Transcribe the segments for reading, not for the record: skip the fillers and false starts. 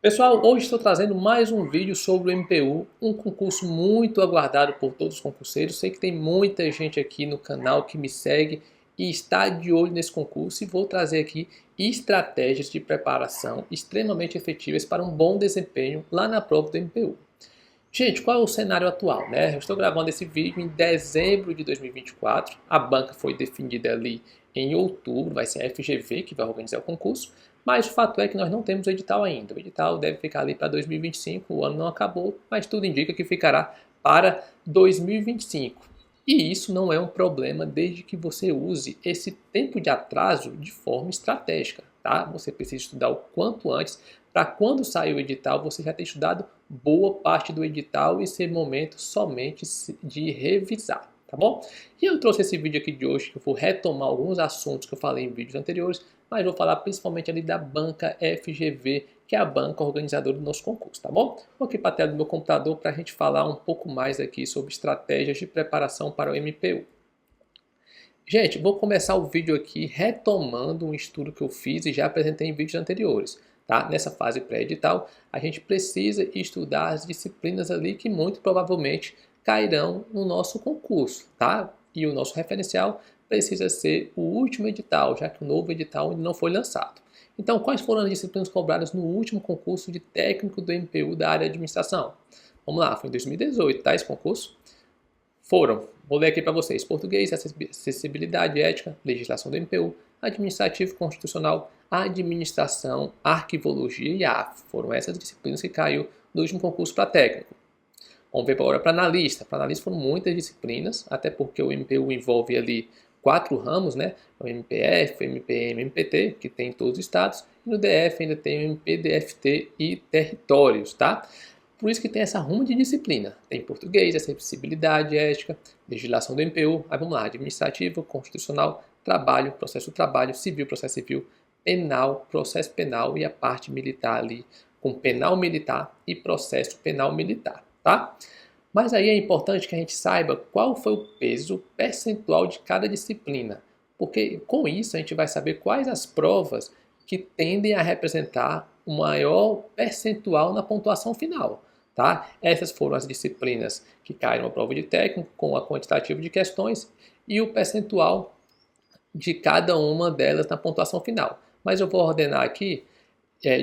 Pessoal, hoje estou trazendo mais um vídeo sobre o MPU, um concurso muito aguardado por todos os concurseiros. Sei que tem muita gente aqui no canal que me segue e está de olho nesse concurso e vou trazer aqui estratégias de preparação extremamente efetivas para um bom desempenho lá na prova do MPU. Gente, qual é o cenário atual, né? Eu estou gravando esse vídeo em dezembro de 2024. A banca foi definida ali em outubro, vai ser a FGV que vai organizar o concurso. Mas o fato é que nós não temos o edital ainda. O edital deve ficar ali para 2025, o ano não acabou, mas tudo indica que ficará para 2025. E isso não é um problema desde que você use esse tempo de atraso de forma estratégica, tá? Você precisa estudar o quanto antes para quando sair o edital você já ter estudado boa parte do edital e ser momento somente de revisar, tá bom? E eu trouxe esse vídeo aqui de hoje que eu vou retomar alguns assuntos que eu falei em vídeos anteriores, mas vou falar principalmente ali da banca FGV, que é a banca organizadora do nosso concurso, tá bom? Vou aqui para a tela do meu computador para a gente falar um pouco mais aqui sobre estratégias de preparação para o MPU. Gente, vou começar o vídeo aqui retomando um estudo que eu fiz e já apresentei em vídeos anteriores. Tá? Nessa fase pré-edital, a gente precisa estudar as disciplinas ali que muito provavelmente cairão no nosso concurso. Tá? E o nosso referencial precisa ser o último edital, já que o novo edital ainda não foi lançado. Então, quais foram as disciplinas cobradas no último concurso de técnico do MPU da área de administração? Vamos lá, foi em 2018, tá, esse concurso? Vou ler aqui para vocês: português, acessibilidade, ética, legislação do MPU, administrativo, constitucional, administração, arquivologia e AF. Foram essas disciplinas que caiu no último concurso para técnico. Vamos ver agora para analista. Para analista foram muitas disciplinas, até porque o MPU envolve ali 4 ramos, né? O MPF, MPM, MPT, que tem em todos os estados, e no DF ainda tem o MPDFT e territórios, tá? Por isso que tem essa ruma de disciplina. Tem português, acessibilidade, ética, legislação do MPU, aí vamos lá, administrativo, constitucional, trabalho, processo do trabalho, civil, processo civil, penal, processo penal e a parte militar ali, com penal militar e processo penal militar, tá? Mas aí é importante que a gente saiba qual foi o peso percentual de cada disciplina, porque com isso a gente vai saber quais as provas que tendem a representar o maior percentual na pontuação final. Tá? Essas foram as disciplinas que caíram na prova de técnico, com a quantitativa de questões e o percentual de cada uma delas na pontuação final. Mas eu vou ordenar aqui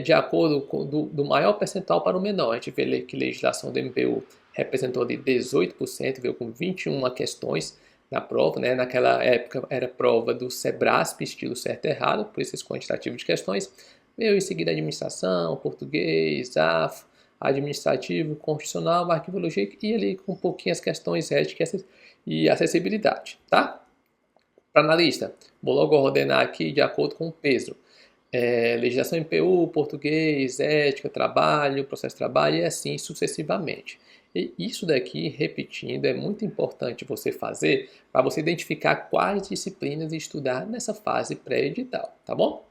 de acordo com do maior percentual para o menor. A gente vê que a legislação do MPU representou de 18%, veio com 21 questões na prova, né? Naquela época era prova do Sebrasp, estilo certo e errado, por isso esse quantitativo de questões. Veio em seguida administração, português, AF, administrativo, constitucional, arquivologia e ali com pouquinhas questões éticas e acessibilidade, tá? Para analista, vou logo ordenar aqui de acordo com o peso. Legislação MPU, português, ética, trabalho, processo de trabalho e assim sucessivamente. E isso daqui, repetindo, é muito importante você fazer para você identificar quais disciplinas estudar nessa fase pré-edital, tá bom?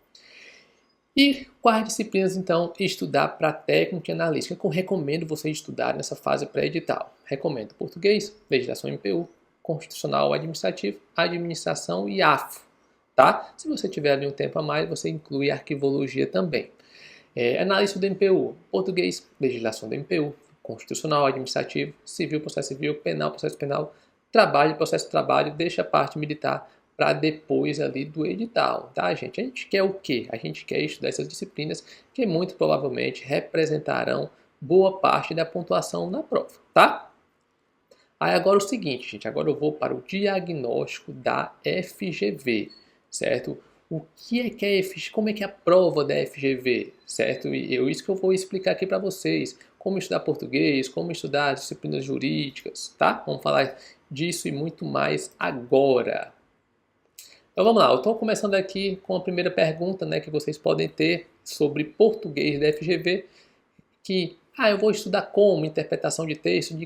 E quais disciplinas, então, estudar para técnico e analítica? Que eu recomendo você estudar nessa fase pré-edital. Recomendo português, legislação MPU, constitucional administrativo, administração e AFO. Tá? Se você tiver ali um tempo a mais, você inclui arquivologia também. Analista do MPU, português, legislação do MPU, constitucional, administrativo, civil, processo civil, penal, processo penal, trabalho, processo de trabalho, deixa a parte militar para depois ali do edital, tá, gente? A gente quer o quê? A gente quer estudar essas disciplinas que muito provavelmente representarão boa parte da pontuação na prova, tá? Aí agora o seguinte, gente, agora eu vou para o diagnóstico da FGV, certo? O que é a FGV? Como é que é a prova da FGV, certo? E isso que eu vou explicar aqui para vocês. Como estudar português, como estudar disciplinas jurídicas, tá? Vamos falar disso e muito mais agora. Então vamos lá, eu estou começando aqui com a primeira pergunta, né, que vocês podem ter sobre português da FGV, que eu vou estudar como interpretação de texto de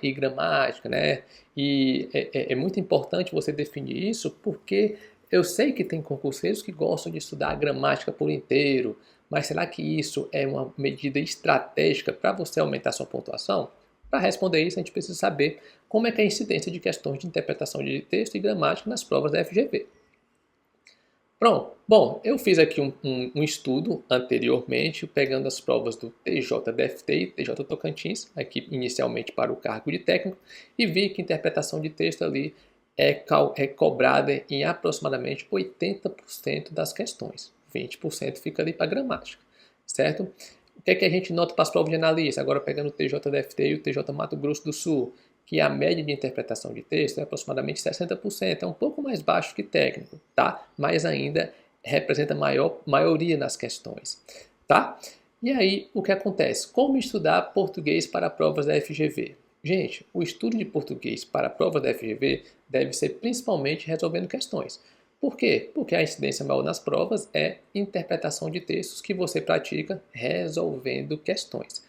e gramática, né? E é muito importante você definir isso, porque eu sei que tem concurseiros que gostam de estudar a gramática por inteiro, mas será que isso é uma medida estratégica para você aumentar sua pontuação? Para responder isso, a gente precisa saber como é que é a incidência de questões de interpretação de texto e gramática nas provas da FGV. Pronto. Bom, eu fiz aqui um estudo anteriormente, pegando as provas do TJDFT e TJ Tocantins, aqui inicialmente para o cargo de técnico, e vi que a interpretação de texto ali é cobrada em aproximadamente 80% das questões. 20% fica ali para gramática, certo? O que é que a gente nota para as provas de analista? Agora pegando o TJDFT e o TJ Mato Grosso do Sul, que a média de interpretação de texto é aproximadamente 60%, é um pouco mais baixo que técnico, tá? Mas ainda representa maioria nas questões, tá? E aí, o que acontece? Como estudar português para provas da FGV? Gente, o estudo de português para provas da FGV deve ser principalmente resolvendo questões. Por quê? Porque a incidência maior nas provas é interpretação de textos que você pratica resolvendo questões.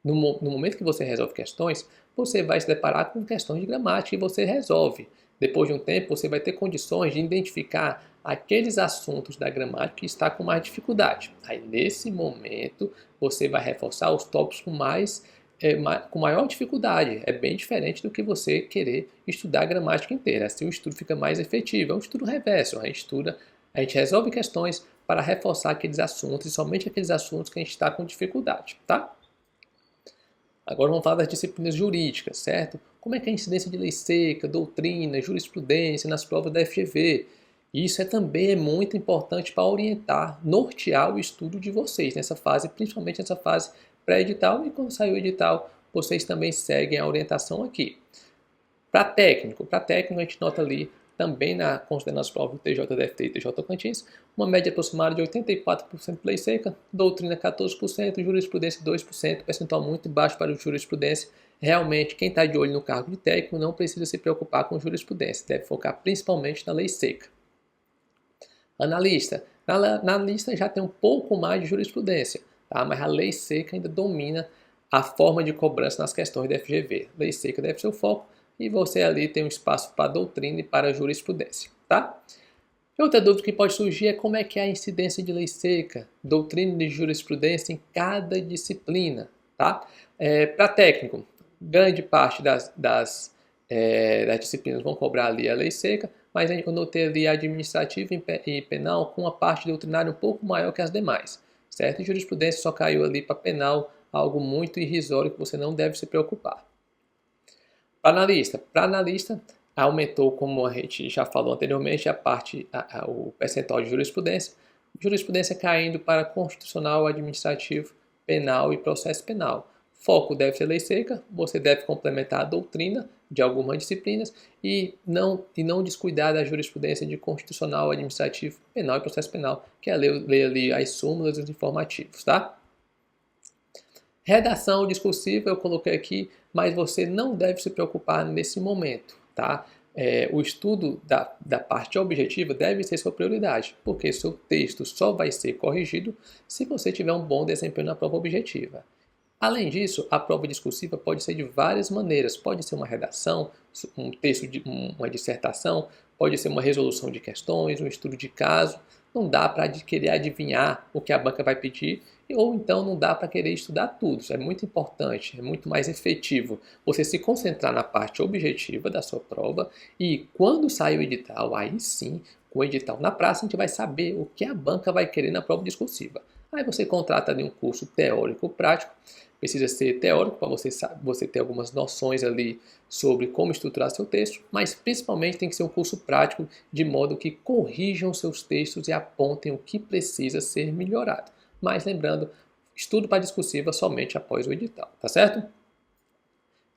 No momento que você resolve questões, você vai se deparar com questões de gramática e você resolve. Depois de um tempo, você vai ter condições de identificar aqueles assuntos da gramática que está com mais dificuldade. Aí, nesse momento, você vai reforçar os tópicos com maior dificuldade. É bem diferente do que você querer estudar a gramática inteira. Assim o estudo fica mais efetivo. É um estudo reverso. A gente resolve questões para reforçar aqueles assuntos e somente aqueles assuntos que a gente está com dificuldade, tá? Agora vamos falar das disciplinas jurídicas, certo? Como é que é a incidência de lei seca, doutrina, jurisprudência nas provas da FGV? Isso também é muito importante para orientar, nortear o estudo de vocês nessa fase, principalmente nessa fase pré-edital, e quando sair o edital, vocês também seguem a orientação aqui. Para técnico a gente nota ali também considerando as provas do TJDFT e TJ Tocantins, uma média aproximada de 84% de lei seca, doutrina 14%, jurisprudência 2%, percentual muito baixo para o jurisprudência. Realmente, quem está de olho no cargo de técnico não precisa se preocupar com jurisprudência, deve focar principalmente na lei seca. Analista. Na analista já tem um pouco mais de jurisprudência, tá? Mas a lei seca ainda domina a forma de cobrança nas questões da FGV. Lei seca deve ser o foco e você ali tem um espaço para doutrina e para jurisprudência, tá? Outra dúvida que pode surgir é como é que é a incidência de lei seca, doutrina e jurisprudência em cada disciplina, tá? Para técnico, grande parte das disciplinas vão cobrar ali a lei seca, mas eu notei ali a administrativa e penal com uma parte doutrinária um pouco maior que as demais, certo? E jurisprudência só caiu ali para penal, algo muito irrisório que você não deve se preocupar. Para analista, aumentou, como a gente já falou anteriormente, o percentual de jurisprudência. Jurisprudência caindo para constitucional, administrativo, penal e processo penal. Foco deve ser lei seca, você deve complementar a doutrina de algumas disciplinas e não descuidar da jurisprudência de constitucional, administrativo, penal e processo penal, que é ler ali as súmulas e os informativos, tá? Redação discursiva eu coloquei aqui, mas você não deve se preocupar nesse momento, tá? O estudo da parte objetiva deve ser sua prioridade, porque seu texto só vai ser corrigido se você tiver um bom desempenho na prova objetiva. Além disso, a prova discursiva pode ser de várias maneiras. Pode ser uma redação, um texto uma dissertação, pode ser uma resolução de questões, um estudo de caso. Não dá para querer adivinhar o que a banca vai pedir, ou então não dá para querer estudar tudo. Isso é muito importante, é muito mais efetivo você se concentrar na parte objetiva da sua prova e quando sair o edital, aí sim, com o edital na praça, a gente vai saber o que a banca vai querer na prova discursiva. Aí você contrata ali um curso teórico prático, precisa ser teórico para você ter algumas noções ali sobre como estruturar seu texto, mas principalmente tem que ser um curso prático de modo que corrijam seus textos e apontem o que precisa ser melhorado. Mas lembrando, estudo para discursiva somente após o edital, tá certo?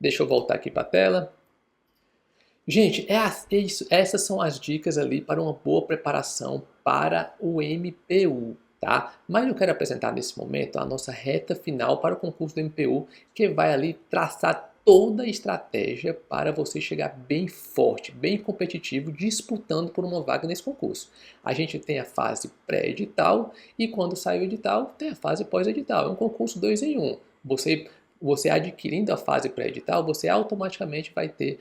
Deixa eu voltar aqui para a tela. Gente, essas são as dicas ali para uma boa preparação para o MPU. Tá? Mas eu quero apresentar nesse momento a nossa reta final para o concurso do MPU, que vai ali traçar toda a estratégia para você chegar bem forte, bem competitivo, disputando por uma vaga nesse concurso. A gente tem a fase pré-edital e quando sai o edital, tem a fase pós-edital. É um concurso 2 em 1. Você adquirindo a fase pré-edital, você automaticamente vai ter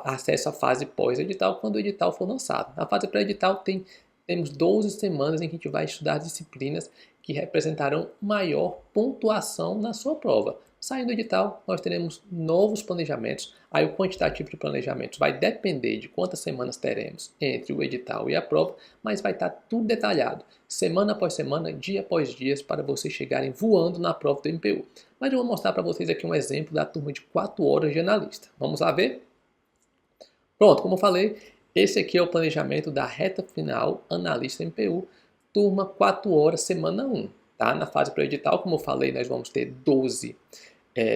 acesso à fase pós-edital quando o edital for lançado. Na fase pré-edital temos 12 semanas em que a gente vai estudar disciplinas que representarão maior pontuação na sua prova. Saindo do edital, nós teremos novos planejamentos. Aí o quantitativo de planejamentos vai depender de quantas semanas teremos entre o edital e a prova, mas vai estar tudo detalhado, semana após semana, dia após dia, para vocês chegarem voando na prova do MPU. Mas eu vou mostrar para vocês aqui um exemplo da turma de 4 horas de analista. Vamos lá ver? Pronto, como eu falei, esse aqui é o planejamento da reta final analista MPU, turma 4 horas, semana 1. Tá? Na fase pré-edital, como eu falei, nós vamos ter 12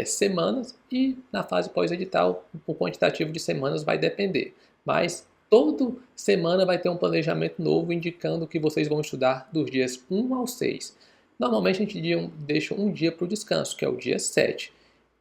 semanas e na fase pós-edital o quantitativo de semanas vai depender. Mas toda semana vai ter um planejamento novo indicando que vocês vão estudar dos dias 1 ao 6. Normalmente a gente deixa um dia para o descanso, que é o dia 7.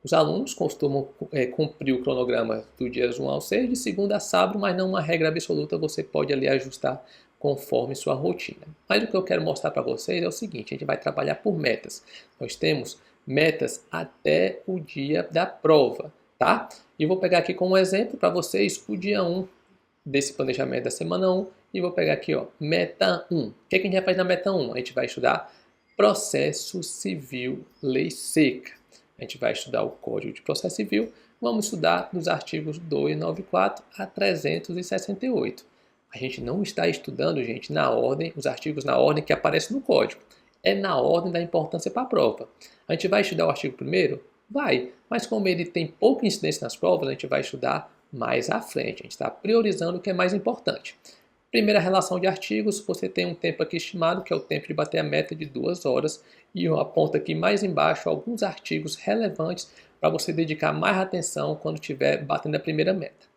Os alunos costumam cumprir o cronograma do dias 1 ao 6, de segunda a sábado, mas não uma regra absoluta, você pode ali ajustar conforme sua rotina. Mas o que eu quero mostrar para vocês é o seguinte, a gente vai trabalhar por metas. Nós temos metas até o dia da prova, tá? E vou pegar aqui como exemplo para vocês o dia 1 desse planejamento da semana 1 e vou pegar aqui, ó, meta 1. O que a gente vai fazer na meta 1? A gente vai estudar processo civil, lei seca. A gente vai estudar o Código de Processo Civil, vamos estudar dos artigos 294 a 368. A gente não está estudando, gente, na ordem, os artigos na ordem que aparece no Código. É na ordem da importância para a prova. A gente vai estudar o artigo 1º? Vai, mas como ele tem pouca incidência nas provas, a gente vai estudar mais à frente. A gente está priorizando o que é mais importante. Primeira relação de artigos, você tem um tempo aqui estimado, que é o tempo de bater a meta de 2 horas. E eu aponto aqui mais embaixo alguns artigos relevantes para você dedicar mais atenção quando estiver batendo a primeira meta.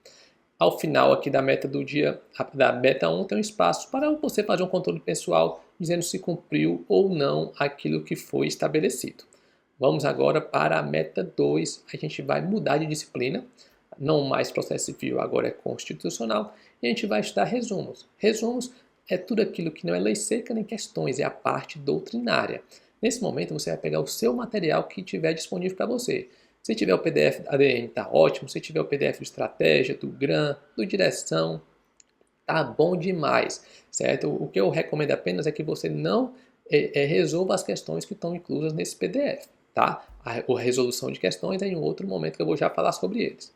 Ao final aqui da meta do dia, da meta 1, tem um espaço para você fazer um controle pessoal, dizendo se cumpriu ou não aquilo que foi estabelecido. Vamos agora para a meta 2, a gente vai mudar de disciplina, não mais processo civil, agora é constitucional, e a gente vai estudar resumos. Resumos é tudo aquilo que não é lei seca nem questões, é a parte doutrinária. Nesse momento você vai pegar o seu material que tiver disponível para você. Se tiver o PDF da ADN, está ótimo. Se tiver o PDF de estratégia, do GRAM, do direção, tá bom demais, certo? O que eu recomendo apenas é que você não resolva as questões que estão inclusas nesse PDF, tá? A resolução de questões é em um outro momento que eu vou já falar sobre eles.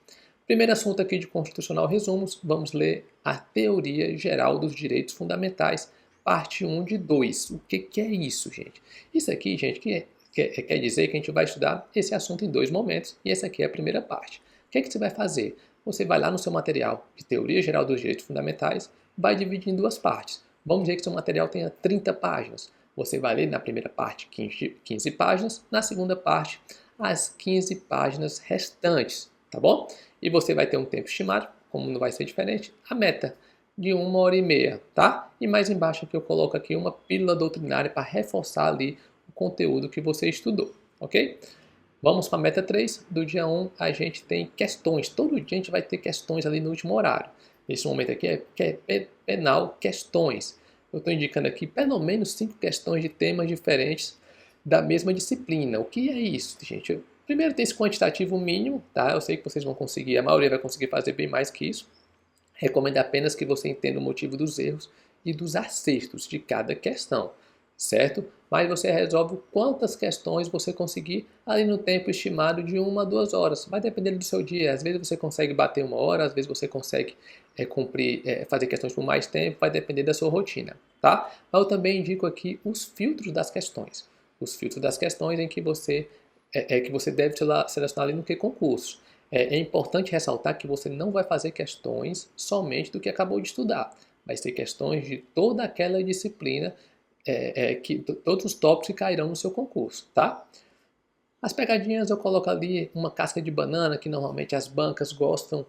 Primeiro assunto aqui de Constitucional Resumos, vamos ler a Teoria Geral dos Direitos Fundamentais, parte 1 de 2. O que é isso, gente? Isso aqui, gente, quer dizer que a gente vai estudar esse assunto em 2 momentos e essa aqui é a primeira parte. O que você vai fazer? Você vai lá no seu material de Teoria Geral dos Direitos Fundamentais, vai dividir em 2 partes. Vamos dizer que seu material tenha 30 páginas. Você vai ler na primeira parte 15 páginas, na segunda parte as 15 páginas restantes, tá bom? E você vai ter um tempo estimado, como não vai ser diferente, a meta de 1h30, tá? E mais embaixo aqui eu coloco aqui uma pílula doutrinária para reforçar ali o conteúdo que você estudou, ok? Vamos para a meta 3. Do dia 1 a gente tem questões. Todo dia a gente vai ter questões ali no último horário. Nesse momento aqui é penal questões. Eu estou indicando aqui pelo menos 5 questões de temas diferentes da mesma disciplina. O que é isso, gente? Primeiro tem esse quantitativo mínimo, tá? Eu sei que vocês vão conseguir, a maioria vai conseguir fazer bem mais que isso. Recomendo apenas que você entenda o motivo dos erros e dos acertos de cada questão, certo? Mas você resolve quantas questões você conseguir ali no tempo estimado de 1 a 2 horas. Vai depender do seu dia. Às vezes você consegue bater 1 hora, às vezes você consegue fazer questões por mais tempo, vai depender da sua rotina, tá? Mas eu também indico aqui os filtros das questões. Os filtros das questões em que você deve selecionar ali no que concurso. É importante ressaltar que você não vai fazer questões somente do que acabou de estudar. Vai ser questões de toda aquela disciplina, que todos os tópicos que cairão no seu concurso, tá? As pegadinhas eu coloco ali uma casca de banana, que normalmente as bancas gostam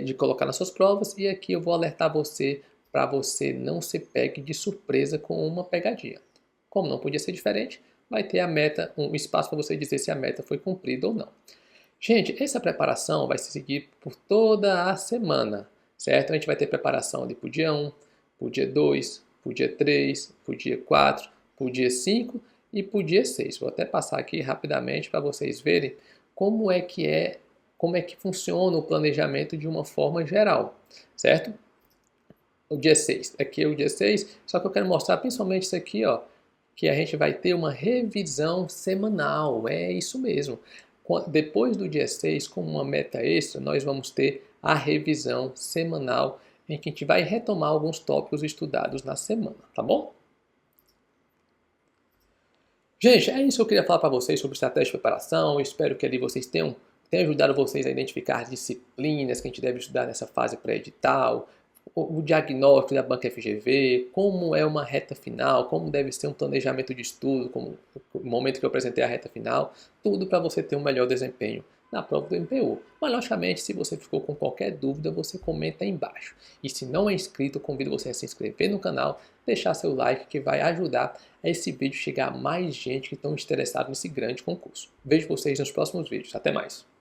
de colocar nas suas provas, e aqui eu vou alertar você para você não se pegue de surpresa com uma pegadinha. Como não podia ser diferente, vai ter a meta, um espaço para você dizer se a meta foi cumprida ou não. Gente, essa preparação vai se seguir por toda a semana, certo? A gente vai ter preparação ali para o dia 1, para o dia 2, para o dia 3, para o dia 4, para o dia 5 e para o dia 6. Vou até passar aqui rapidamente para vocês verem como é que funciona o planejamento de uma forma geral, certo? O dia 6, aqui é o dia 6, só que eu quero mostrar principalmente isso aqui, ó, que a gente vai ter uma revisão semanal, é isso mesmo. Depois do dia 6, como uma meta extra, nós vamos ter a revisão semanal, em que a gente vai retomar alguns tópicos estudados na semana, tá bom? Gente, é isso que eu queria falar para vocês sobre estratégia de preparação. Eu espero que ali vocês tenham ajudado vocês a identificar as disciplinas que a gente deve estudar nessa fase pré-edital, o diagnóstico da banca FGV, como é uma reta final, como deve ser um planejamento de estudo, como o momento que eu apresentei a reta final, tudo para você ter um melhor desempenho na prova do MPU. Mas, logicamente, se você ficou com qualquer dúvida, você comenta aí embaixo. E se não é inscrito, convido você a se inscrever no canal, deixar seu like, que vai ajudar a esse vídeo chegar a mais gente que estão interessados nesse grande concurso. Vejo vocês nos próximos vídeos. Até mais!